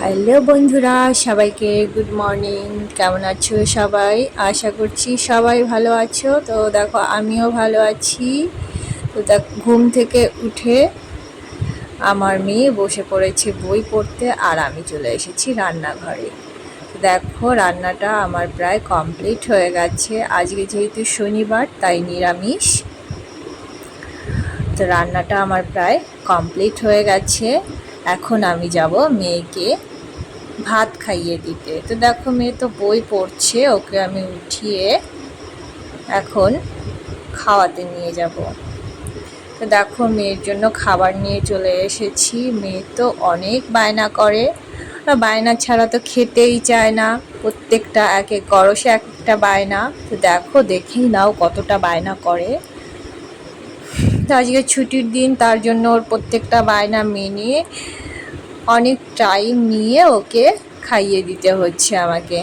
Hello বন্ধুরা, সবাইকে good morning. কেমন আছো সবাই? আশা করছি সবাই ভালো আছো। তো দেখো আমিও ভালো আছি। তো ঘুম থেকে উঠে আমার মেয়ে বসে পড়েছে বই পড়তে, আর আমি চলে এসেছি রান্নাঘরে। তো দেখো রান্নাটা আমার প্রায় কমপ্লিট হয়ে গেছে। আজকে যেহেতু শনিবার তাই নিরামিষ। তো রান্নাটা আমার প্রায় কমপ্লিট হয়ে গেছে। এখন আমি যাব মেয়েকে ভাত খাইয়ে দিতে। তো দেখো মেয়ে তো বই পড়ছে, ওকে আমি উঠিয়ে এখন খাওয়াতে নিয়ে যাব। তো দেখো মেয়ের জন্য খাবার নিয়ে চলে এসেছি। মেয়ে তো অনেক বায়না করে, বায়না ছাড়া তো খেতেই চায় না। প্রত্যেকটা এক এক গরসে এক একটা বায়না। তো দেখো দেখেই নাও কতটা বায়না করে। তো আজকে ছুটির দিন, তার জন্য ওর প্রত্যেকটা বায়না মেনে অনেক টাইম নিয়ে ওকে খাইয়ে দিতে হচ্ছে আমাকে।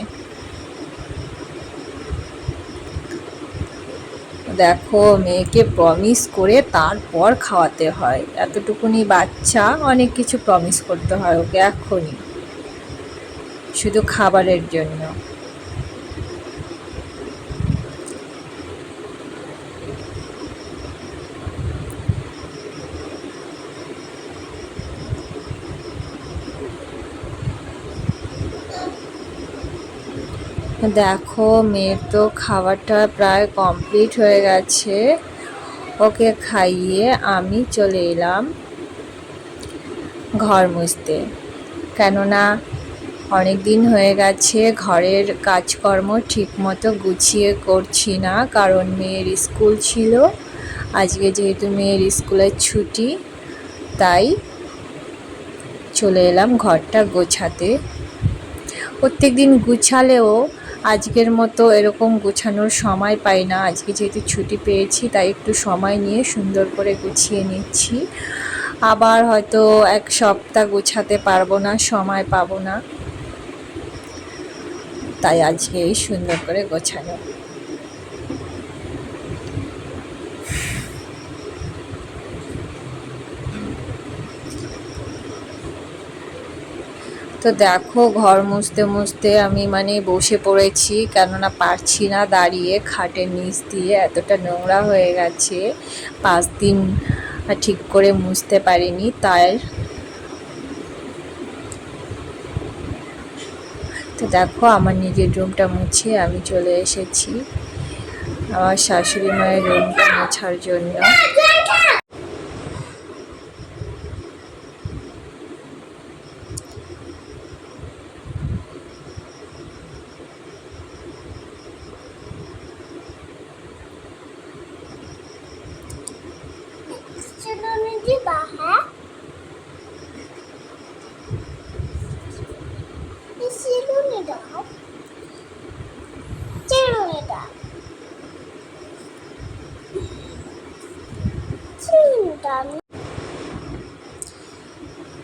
দেখো মেয়েকে প্রমিস করে তারপর খাওয়াতে হয়। এতটুকুনি বাচ্চা, অনেক কিছু প্রমিস করতে হয় ওকে এখনই, শুধু খাবারের জন্য। দেখো মেয়ের তো খাবারটা প্রায় কমপ্লিট হয়ে গেছে। ওকে খাইয়ে আমি চলে এলাম ঘর মুছতে, কেননা অনেক দিন হয়ে গেছে ঘরের কাজকর্ম ঠিকমতো গুছিয়ে করছি না, কারণ মেয়ের স্কুল ছিল। আজকে যেহেতু মেয়ের স্কুলের ছুটি, তাই চলে এলাম ঘরটা গোছাতে। প্রত্যেক দিন গুছালেও আজকের মতো এরকম গোছানোর সময় পাই না। আজকে যেহেতু ছুটি পেয়েছি তাই একটু সময় নিয়ে সুন্দর করে গুছিয়ে নিচ্ছি। আবার হয়তো এক সপ্তাহ গোছাতে পারবো না, সময় পাবো না, তাই আজকে সুন্দর করে গোছানো। তো দেখো ঘর মুছতে মুছতে আমি বসে পড়েছি, কেননা পারছি না দাঁড়িয়ে। খাটের নিচ দিয়ে এতটা নোংরা হয়ে গেছে, 5 দিন ঠিক করে মুছতে পারিনি। তাই তো দেখো আমার নিজের রুমটা মুছে আমি চলে এসেছি আমার শাশুড়ি মায়ের রুমটা মোছার জন্য।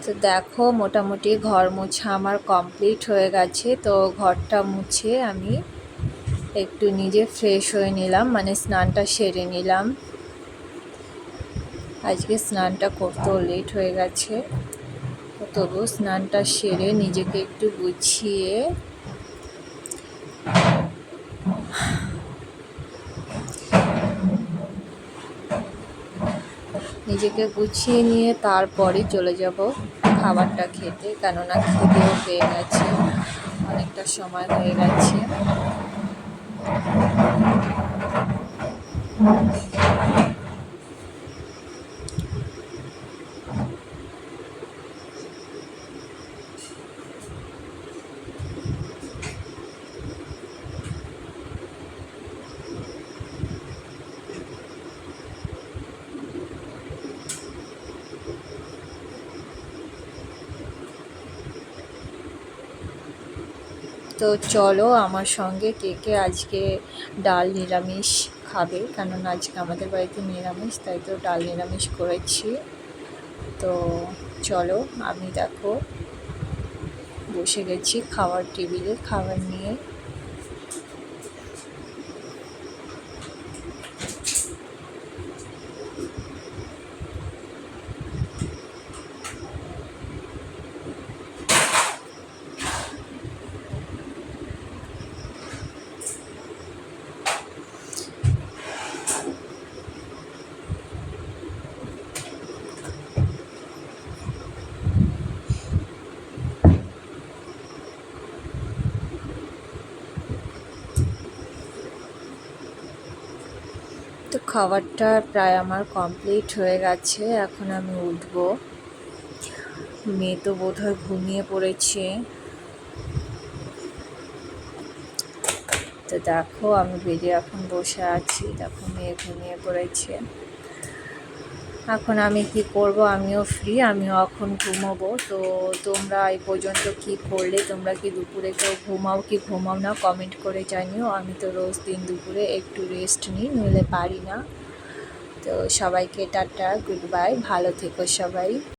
তো দেখো মোটামুটি ঘর মোছা আমার কমপ্লিট হয়ে গেছে। তো ঘরটা মুছে আমি একটু নিজে ফ্রেশ হয়ে নিলাম, স্নানটা সেরে নিলাম। আজকে স্নানটা করতেও লেট হয়ে গেছে, তবু স্নানটা সেরে নিজেকে একটু গুছিয়ে নিয়ে তারপরে চলে যাব খাবারটা খেতে, কেননা খিদেও পেয়ে গেছে, অনেকটা সময় হয়ে গেছে। তো চলো আমার সঙ্গে কে কে আজকে ডাল নিরামিষ খাবে, কেননা আজকে আমাদের বাড়িতে নিরামিষ, তাই তো ডাল নিরামিষ করেছি। তো চলো, আমি দেখো বসে গেছি খাওয়ার টেবিলে খাবার নিয়ে। খাবারটা প্রায় আমার কমপ্লিট হয়ে গেছে, এখন আমি উঠবো। মেয়ে তো বোধহয় ঘুমিয়ে পড়েছে। তো দেখো আমি বেডে এখন বসে আছি, দেখো মেয়ে ঘুমিয়ে পড়েছে। এখন আমি কি করব, আমিও ফ্রি, আমিও এখন ঘুমোবো। তো তোমরা এই পর্যন্ত কি করলে, তোমরা কি দুপুরে কেউ ঘুমাও কি ঘুমাও না কমেন্ট করে জানিও। আমি তো রোজ দিন দুপুরে একটু রেস্ট নিই, নইলে পারি না। তো সবাইকে টাটা, গুড বাই, ভালো থেকো সবাই।